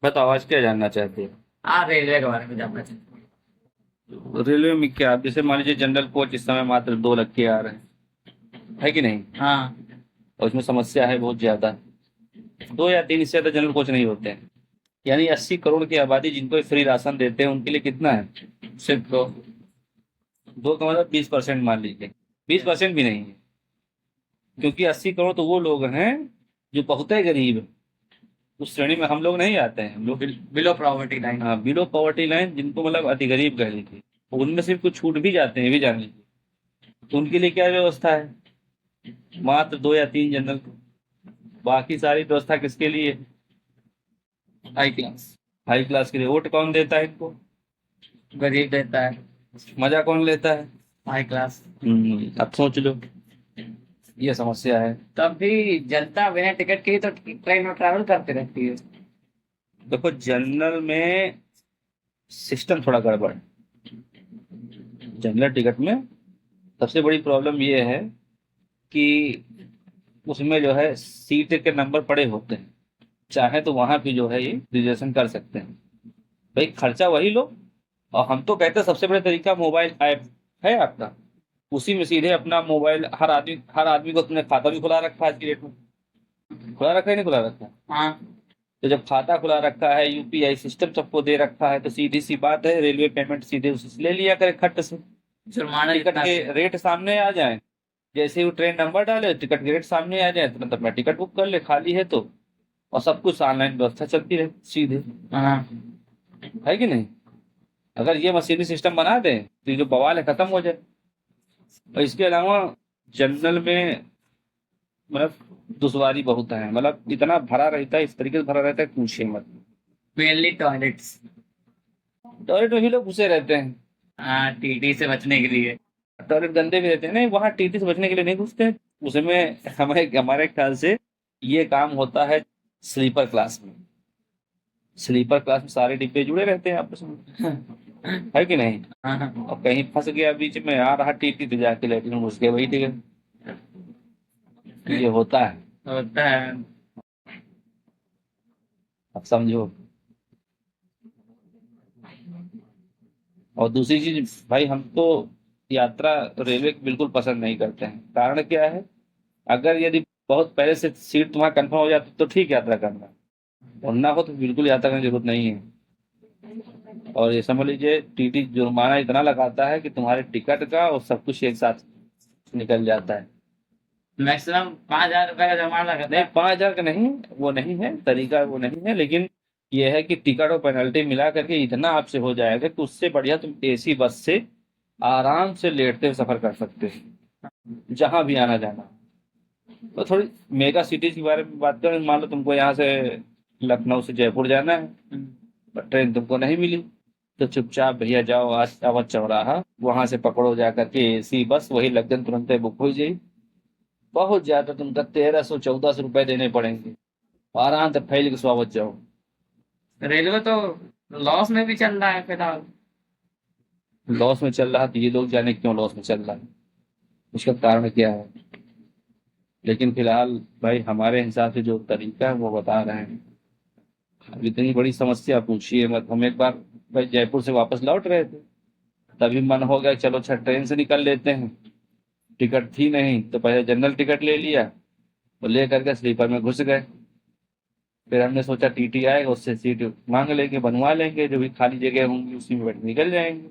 बताओ आज क्या जानना चाहते हो। हाँ, रेलवे के बारे में जानना चाहते रेलवे में क्या, जैसे मान लीजिए जनरल कोच इस समय मात्र 2 लाख के आ रहे हैं, है कि नहीं। हैं। हाँ। और इसमें समस्या है बहुत ज्यादा। 2 या 3 इससे ज्यादा जनरल कोच नहीं होते हैं। यानी 80 करोड़ की आबादी जिनको फ्री राशन देते हैं उनके लिए कितना है। सिर्फ दो। 2 का मतलब 20% मान लीजिए। 20% भी नहीं है। क्योंकि 80 करोड़ तो वो लोग हैं जो बहुत ही गरीब है। उस श्रेणी में हम लोग नहीं आते हैं, हम लोग। Below property line. हाँ, बिलो पॉवर्टी लाइन, जिनको मतलब अति गरीब कह लीजिए। उनमें सिर्फ कुछ छूट भी जाते हैं, ये भी जान लीजिए। तो उनके लिए क्या व्यवस्था है। मात्र 2 या 3 जनरल। बाकी सारी व्यवस्था किसके लिए। High class. हाई क्लास के लिए। वोट कौन देता है इनको। गरीब देता है। मजा कौन लेता है। High class. अब सोच लो। ये समस्या है। तब भी जनता बिना टिकट के ही तो ट्रेन में ट्रैवल करती रहती है। देखो जनरल में सिस्टम थोड़ा गड़बड़ है। जनरल टिकट में सबसे बड़ी प्रॉब्लम ये है कि उसमें जो है सीट के नंबर पड़े होते हैं। चाहे तो वहां भी जो है ये रिजर्वेशन कर सकते हैं। भाई खर्चा वही लो। और हम तो कहते हैं सबसे बड़ा तरीका मोबाइल ऐप है आपका। उसी में सीधे अपना मोबाइल, हर आदमी को तुमने खाता भी खुला रखा है आज की डेट में। खुला रखा है नहीं खुला रखा है। हाँ। तो जब खाता खुला रखा है, यूपीआई सिस्टम सबको दे रखा है, तो सीधी सी बात है रेलवे पेमेंट सीधे उसी से ले लिया करे खट से। जुर्माना टिकट जितना के भी। रेट सामने आ जाए। जैसे ही वो ट्रेन नंबर डाले टिकट के रेट सामने आ जाए तुरंत अपना टिकट बुक कर ले, खाली है तो। और सब कुछ ऑनलाइन व्यवस्था चलती रहे सीधे। हाँ। है कि नहीं। अगर ये मशीनी सिस्टम बना दें तो ये जो बवाल है खत्म हो जाए। और इसके अलावा जनरल में मतलब दुश्वारी बहुत है, मतलब इतना भरा रहता है, इस तरीके से भरा रहता है कि पूछिए मत। Mainly toilets. टॉयलेट में भी लोग घुसे रहते हैं। हाँ, टीटी से बचने के लिए। टॉयलेट गंदे भी रहते हैं, नहीं वहां टीटी से बचने के लिए नहीं घुसते हैं। उसमें हमारे हमारे ख्याल से ये काम होता है स्लीपर क्लास में। स्लीपर क्लास में सारे डिब्बे जुड़े रहते हैं आपस में। है कि नहीं। हाँ। और कहीं फंस गया बीच में आ रहा टीटी तो जाके लेटरिन में घुस गया वही टिकट। ये होता है। होता है। अब समझो। और दूसरी चीज भाई, हम तो यात्रा रेलवे की बिल्कुल पसंद नहीं करते हैं। कारण क्या है। अगर यदि बहुत पहले से सीट तुम्हारा कंफर्म हो जाती तो ठीक यात्रा करना। और ना हो तो बिल्कुल यात्रा करने की जरूरत नहीं है। और ये समझ लीजिए टीटी जुर्माना इतना लगाता है कि तुम्हारे टिकट का और सब कुछ एक साथ निकल जाता है। मैक्सिमम 5,000 रुपए का जुर्माना लगता नहीं, है। 5,000 का नहीं। वो नहीं है तरीका, वो नहीं है, लेकिन ये है कि टिकट और पेनल्टी मिला करके इतना आपसे हो जाएगा कि उससे बढ़िया तुम एसी बस से आराम से लेटते हुए सफर कर सकते हो जहां भी आना जाना। तो थोड़ी मेगा सिटीज के बारे में बात करें, मान लो तुमको यहाँ से लखनऊ से जयपुर जाना है। पर ट्रेन तुमको नहीं मिली। तो चुपचाप भैया जाओ आज अवध चौराहा, वहां से पकड़ो जा करके एसी बस, वही लगन तुरंत बुक हो जाएगी। बहुत ज्यादा तुमको 1,300 1400 रुपए देने पड़ेंगे। आराम से फैल के स्वागत जाओ। रेलवे तो लॉस में भी चल रहा है फिलहाल। लॉस में चल रहा तो ये लोग जाने क्यों लॉस में चल रहा है। उसका कारण क्या है। लेकिन फिलहाल भाई हमारे हिसाब से जो तरीका है वो बता रहे हैं। अब इतनी बड़ी समस्या पूछिए मत। हम एक बार भाई जयपुर से वापस लौट रहे थे। तभी मन हो गया चलो अच्छा ट्रेन से निकल लेते हैं। टिकट थी नहीं तो पहले जनरल टिकट ले लिया। और ले करके स्लीपर में घुस गए। फिर हमने सोचा टीटी आएगा उससे सीट मांग लेंगे, बनवा लेंगे, जो भी खाली जगह होंगी उसी में बैठ के निकल जाएंगे।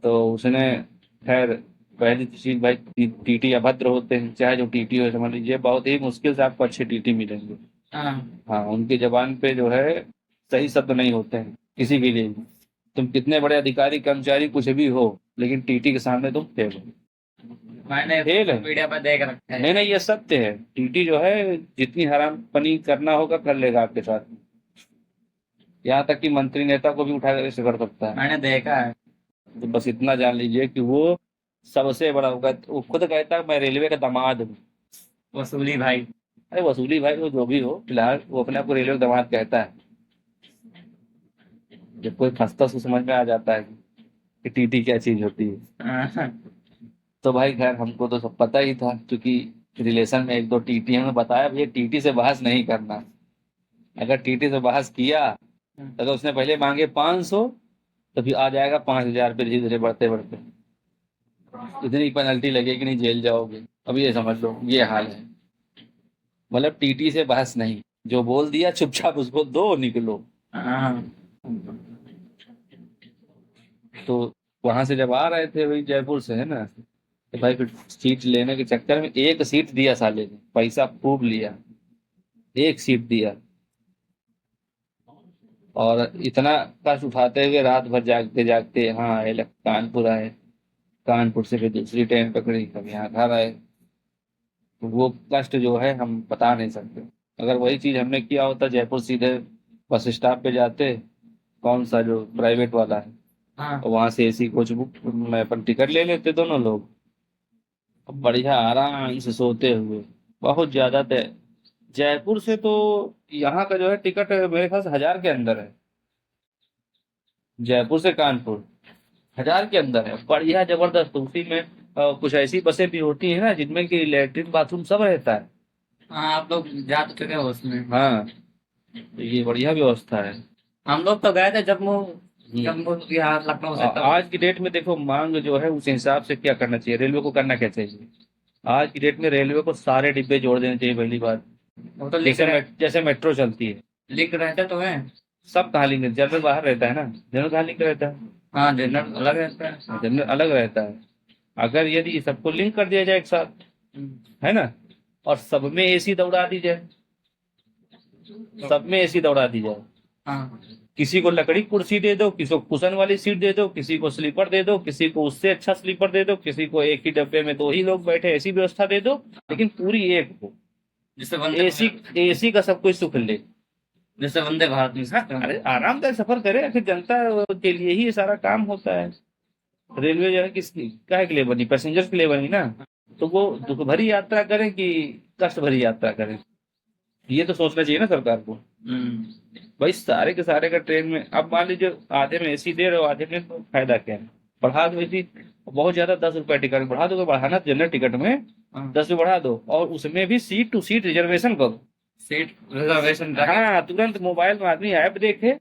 तो उसने खैर पहली चीज भाई टीटी अभद्र होते हैं, चाहे जो टीटी हो समझ लीजिए बहुत ही मुश्किल से आपको अच्छे टीटी मिलेंगे। हाँ। हाँ, उनकी जबान पे जो है सही शब्द नहीं होते हैं किसी के लिए भी। तुम कितने बड़े अधिकारी कर्मचारी कुछ भी हो, लेकिन टीटी के सामने तुम फेल हो। मैंने फेल सोशल है। मीडिया पर देख रखा है। नहीं नहीं, ये सत्य है। टीटी जो है जितनी हरामपनी करना होगा कर लेगा आपके साथ। यहाँ तक कि मंत्री नेता को भी उठा कर ऐसे कर सकता है। मैंने देखा है। तो बस इतना जान लीजिए कि वो सबसे बड़ा होगा। वो खुद कहता है मैं रेलवे का दामाद हूँ। वसूली भाई। अरे वसूली भाई वो जो भी हो, फिलहाल वो अपने आप को रेलवे का दामाद कहता है। जब कोई फंसता है उसको समझ में आ जाता है कि टीटी क्या चीज होती है। हाँ। तो भाई खैर हमको तो सब पता ही था, क्योंकि रिलेशन में एक दो टीटी हमें बताया भैया टीटी से बहस नहीं करना। अगर टीटी से बहस किया तो अगर उसने पहले मांगे 500 तो फिर आ जाएगा 5,000 पे, धीरे धीरे बढ़ते बढ़ते इतनी पेनल्टी लगेगी नहीं, जेल जाओगे। अब ये समझ लो ये हाल है। मतलब टीटी से बहस नहीं, जो बोल दिया चुपचाप उसको दो, निकलो। हाँ। तो वहां से जब आ रहे थे वही जयपुर से, है ना, तो भाई फिर सीट लेने के चक्कर में एक सीट दिया साले ने, पैसा खूब लिया, एक सीट दिया। और इतना कष्ट उठाते हुए रात भर जागते जागते हाँ आए, कानपुर आए। कानपुर से फिर दूसरी ट्रेन पकड़ी, अब यहाँ घर आए। तो वो कष्ट जो है हम बता नहीं सकते। अगर वही चीज हमने किया होता, जयपुर सीधे बस स्टॉप पे जाते, कौन सा जो प्राइवेट वाला है, हाँ। और वहां से एसी कोच बुक में अपन टिकट ले लेते दोनों लोग, अब बढ़िया आराम से सोते हुए। बहुत ज्यादा तय। जयपुर से तो यहाँ का जो है टिकट मेरे ख्याल से 1,000 के अंदर है। जयपुर से कानपुर 1,000 के अंदर है, बढ़िया जबरदस्त। उसी में कुछ ऐसी बसें भी होती है ना जिनमें कि लैट्रिन बाथरूम सब रहता है। हाँ, आप लोग जा तो चुके हो उसमें। हाँ, तो ये बढ़िया व्यवस्था है। हम लोग तो गए थे जम्मू, हम्म। जम्मू बिहार लखनऊ से तब। आज की डेट में देखो मांग जो है उस हिसाब से क्या करना चाहिए, रेलवे को करना क्या चाहिए। आज की डेट में रेलवे को सारे डिब्बे जोड़ देने चाहिए पहली बात। वो तो लिख रहे, जैसे मेट्रो चलती है, लिख रहते तो है। सब कहाँ लिंक, जनरल बाहर रहता है ना, जनरल कहाँ लिंक रहता है, हाँ, जनरल अलग रहता है। जनरल अलग रहता है। अगर यदि सबको लिंक कर दिया जाए एक साथ, है ना, और सब में एसी दौड़ा दी जाए, सब में एसी दौड़ा दी जाए। हाँ। किसी को लकड़ी कुर्सी दे दो, किसी को कुशन वाली सीट दे दो, किसी को स्लीपर दे दो, किसी को उससे अच्छा स्लीपर दे दो, किसी को एक ही डब्बे में 2 ही लोग बैठे, ऐसी व्यवस्था दे दो, लेकिन पूरी एक हो। जिससे वंदे एसी, एसी का सब कुछ सुख ले। जैसे वंदे भारत में सर। अरे आरामदायक सफर करे, आखिर जनता के लिए ही ये सारा काम होता है। रेलवे जो है किसकी काहे के लिए बनी, पैसेंजर के लिए बनी ना। तो वो दुख भरी यात्रा करें कि कष्ट भरी यात्रा करें, ये तो सोचना चाहिए ना सरकार को। भाई सारे के सारे का ट्रेन में, अब मान लीजिए आधे में एसी दे रहे हो आधे में, तो फायदा क्या है। बढ़ा दो एसी, बहुत ज्यादा 10 रुपए टिकट बढ़ा दो, बढ़ाना जनरल टिकट में 10 रुपए बढ़ा दो, और उसमें भी सीट टू सीट रिजर्वेशन करो। Seat reservation. हाँ, तुरंत मोबाइल में आदमी ऐप देखे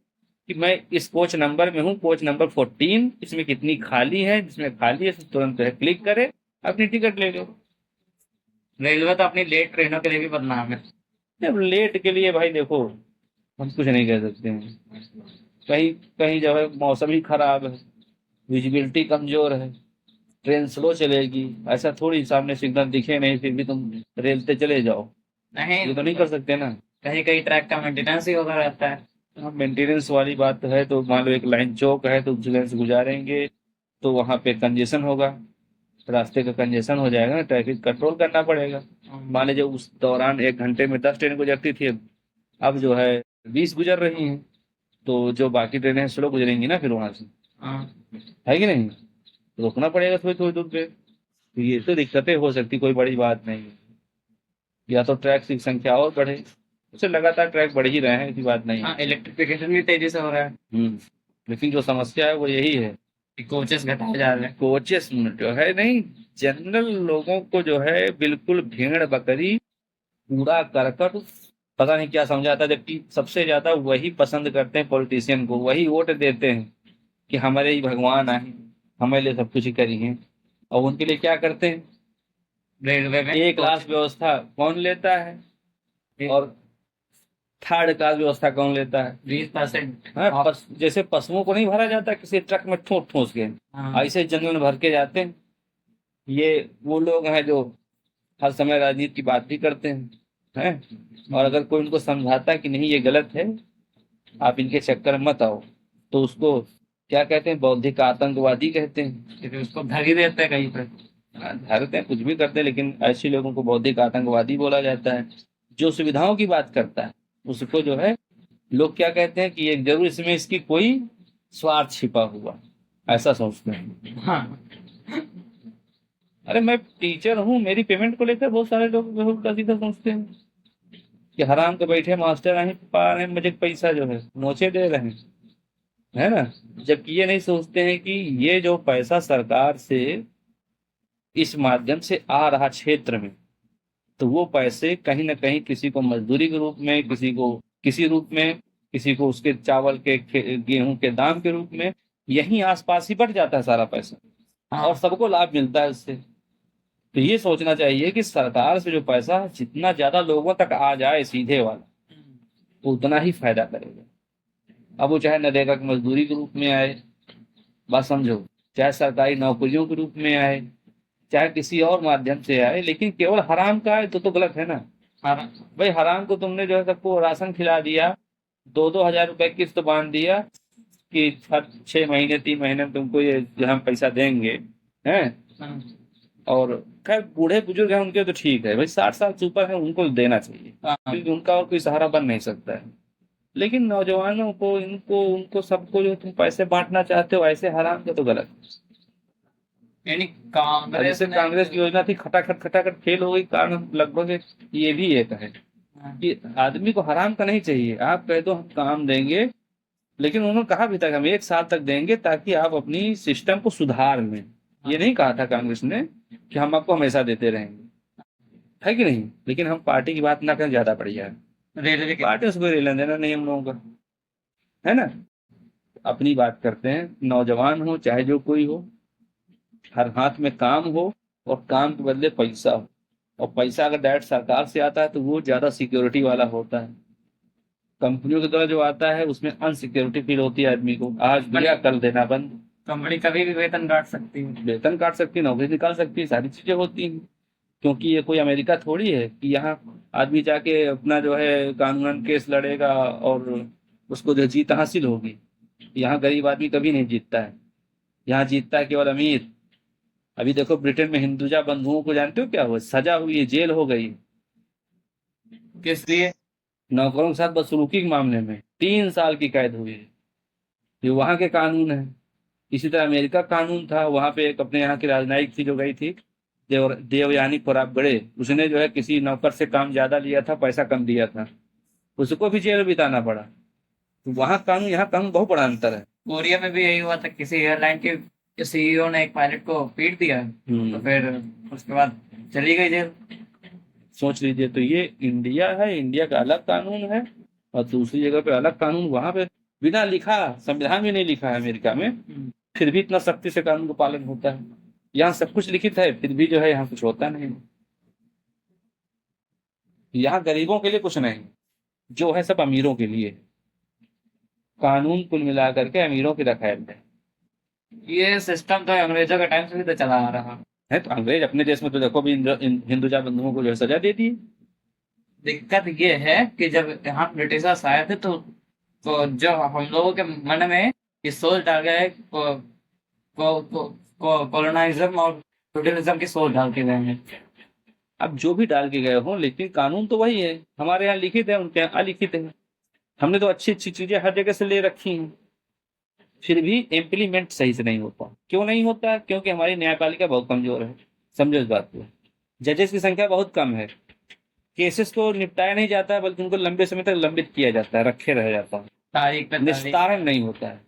कि मैं इस कोच नंबर में हूँ, कोच नंबर 14, इसमें कितनी खाली है, जिसमें खाली है तुरंत क्लिक करे, अपनी टिकट ले लो। रेलवे तो अपनी लेट ट्रेनों के लिए भी बदनाम है। अब लेट के लिए भाई देखो हम कुछ नहीं कह सकते हैं। कहीं कहीं जो है मौसम ही खराब है, विजिबिलिटी कमजोर है, ट्रेन स्लो चलेगी, ऐसा थोड़ी सामने सिग्नल दिखे नहीं फिर भी तुम रेलते चले जाओ, नहीं, ये तो नहीं कर सकते ना। कहीं कहीं ट्रैक का मेंटेनेंस ही होता रहता है। मेंटेनेंस वाली बात तो है, तो मान लो एक लाइन चौक है तो उस लाइन से गुजारेंगे तो वहां पे कंजेशन होगा, रास्ते का कंजेशन हो जाएगा ना, ट्रैफिक कंट्रोल करना पड़ेगा। मान लीजिए उस दौरान 1 घंटे में 10 ट्रेन गुजरती थी, अब जो है 20 गुजर रही हैं, तो जो बाकी ट्रेनें स्लो गुजरेंगी ना फिर वहां से, है कि नहीं, रोकना पड़ेगा थोड़ी थोड़ी दूर पे। तो ये तो दिक्कतें हो सकती, कोई बड़ी बात नहीं है। या तो ट्रैक की संख्या और बढ़े, उससे लगातार ट्रैक बढ़ ही रहे हैं, ऐसी बात नहीं है। इलेक्ट्रिफिकेशन भी तेजी से हो रहा है। लेकिन जो समस्या है वो यही है, कोचेस घटाए जा रहे हैं। कोचेस जो है नहीं, जनरल लोगों को जो है बिल्कुल भेड़ बकरी कूड़ा करकट पता नहीं क्या समझाता, जबकि सबसे ज्यादा वही पसंद करते हैं पॉलिटिशियन को, वही वोट देते हैं कि हमारे ही भगवान आए, हमारे लिए सब कुछ ही करी है। और उनके लिए क्या करते हैं, रेलवे में एक क्लास व्यवस्था कौन लेता है और थर्ड क्लास व्यवस्था कौन लेता है। 20%। हाँ, जैसे पशुओं को नहीं भरा जाता किसी ट्रक में ठूस ठूस के, ऐसे जनरल भर के जाते हैं। ये वो लोग हैं जो हर समय राजनीति की बात भी करते हैं, और अगर कोई उनको समझाता है कि नहीं ये गलत है, आप इनके चक्कर में मत आओ, तो उसको क्या कहते हैं, बौद्धिक आतंकवादी कहते हैं। उसको धर ही देते हैं कहीं पर। धरते हैं कुछ भी करते हैं, लेकिन ऐसे लोगों को बौद्धिक आतंकवादी बोला जाता है। जो सुविधाओं की बात करता है उसको जो है लोग क्या कहते हैं कि ये जरूर इसमें इसकी कोई स्वार्थ छिपा हुआ, ऐसा सोचते हैं। हाँ। अरे मैं टीचर हूँ, मेरी पेमेंट को लेकर बहुत सारे लोग बहुत सीधा सोचते हैं कि हराम के बैठे मास्टर नहीं पा रहे हैं, मुझे पैसा जो है नोचे दे रहे हैं, है ना। जबकि ये नहीं सोचते हैं कि ये जो पैसा सरकार से इस माध्यम से आ रहा क्षेत्र में, तो वो पैसे कहीं ना कहीं किसी को मजदूरी के रूप में, किसी को किसी रूप में, किसी को उसके चावल के गेहूं के दाम के रूप में, यहीं आसपास ही बढ़ जाता है सारा पैसा हाँ। और सबको लाभ मिलता है उससे। तो ये सोचना चाहिए कि सरकार से जो पैसा जितना ज्यादा लोगों तक आ जाए सीधे वाला, तो उतना ही फायदा करेगा। अब वो चाहे नरेगा की मजदूरी के रूप में आए, बात समझो, चाहे सरकारी नौकरियों के रूप में आए, चाहे किसी और माध्यम से आए, लेकिन केवल हराम का आए तो गलत है ना। हाँ। भाई हराम को तुमने जो है सबको राशन खिला दिया, 2-2 हजार रुपए किस्त बांध दिया कि हर 6 महीने 3 महीने में तुमको ये जो हम पैसा देंगे हैं। हाँ। और खैर बूढ़े बुजुर्ग हैं उनके तो ठीक है भाई, 60 साल से ऊपर है उनको देना चाहिए, हाँ। क्योंकि उनका और कोई सहारा बन नहीं सकता है। लेकिन नौजवानों को, इनको उनको सबको जो तुम पैसे बांटना चाहते हो ऐसे हराम के, तो गलत। यानी अब कांग्रेस जैसे कांग्रेस की योजना थी, खटाखट खटाखट फेल हो गई, कारण लगभग ये भी एक है हाँ। कि आदमी को हराम का नहीं चाहिए। आप कह दो हम काम देंगे, लेकिन उन्होंने कहा भी था कि हम 1 साल तक देंगे ताकि आप अपनी सिस्टम को सुधार लें। ये नहीं कहा था कांग्रेस ने कि हम आपको हमेशा देते रहेंगे, है कि नहीं। लेकिन हम पार्टी की बात ना करें, ज्यादा बढ़िया है। रेलवे के पार्टी से कोई लेना देना नहीं हम लोगों का, है ना। अपनी बात करते हैं, नौजवान हो चाहे जो कोई हो, हर हाथ में काम हो और काम के बदले पैसा हो। और पैसा अगर डायरेक्ट सरकार से आता है तो वो ज्यादा सिक्योरिटी वाला होता है। कंपनियों के द्वारा जो आता है उसमें अनसिक्योरिटी फील होती है आदमी को, आज दिया कल देना बंद। कंपनी कभी भी वेतन काट सकती है, वेतन काट सकती है, नौकरी निकाल सकती है, सारी चीजें होती हैं। क्योंकि ये कोई अमेरिका थोड़ी है कि यहाँ आदमी जाके अपना जो है कानूनन केस लड़ेगा और उसको जो जीत हासिल होगी। यहाँ गरीब आदमी कभी नहीं जीतता है, यहाँ जीतता है केवल अमीर। अभी देखो ब्रिटेन में हिंदुजा बंधुओं को जानते हो क्या हुआ, सजा हुई है, जेल हो गई किस लिए? नौकरों के साथ बदसलूकी के मामले में 3 साल की कैद हुई है। ये वहां के कानून है। इसी तरह अमेरिका कानून था, वहां पे एक अपने यहाँ की राजनयिक थी जो गई थी, देवयानी खोराबगड़े, उसने जो है किसी नौकर से काम ज्यादा लिया था, पैसा कम दिया था, उसको भी जेल बिताना पड़ा। तो वहाँ कानून यहाँ कानून बहुत बड़ा अंतर है। कोरिया में भी यही हुआ था, किसी एयरलाइन के सीईओ ने एक पायलट को पीट दिया, तो फिर उसके बाद चली गई जेल। सोच लीजिए, तो ये इंडिया है, इंडिया का अलग कानून है और दूसरी जगह पे अलग कानून। वहां पे बिना लिखा, संविधान भी नहीं लिखा है अमेरिका में, फिर भी इतना सख्ती से कानून का पालन होता है। यहाँ सब कुछ लिखित है, फिर भी जो है यहाँ कुछ होता नहीं। यहाँ गरीबों के लिए कुछ नहीं, जो है सब अमीरों के लिए। कानून कुल मिला करके अमीरों की रखैल है। ये सिस्टम तो अंग्रेजों के टाइम से भी तो चला आ रहा है तो अंग्रेज अपने देश में तो देखो भी हिंदुजा बंधुओं को जो है सजा दे दी। दिक्कत ये है कि जब यहाँ ब्रिटिशर्स आए थे तो जो हम लोगों के मन में ये सोच डाल गया है, कॉलोनाइज्म और फ्यूडलिज्म की सोच डाल के गए हैं। अब जो भी डाल के गए हो, लेकिन कानून तो वही है, हमारे यहाँ लिखित है, उनके यहाँ अलिखित है। हमने तो अच्छी अच्छी चीजें हर जगह से ले रखी हैं, फिर भी इम्प्लीमेंट सही से नहीं होता। क्यों नहीं होता? क्योंकि हमारी न्यायपालिका बहुत कमजोर है। समझो इस बात को, जजेस की संख्या बहुत कम है, केसेस को निपटाया नहीं जाता है, बल्कि उनको लंबे समय तक लंबित किया जाता है, रखे रह जाता है, तारीख पे तारीख। निस्तारण नहीं होता है।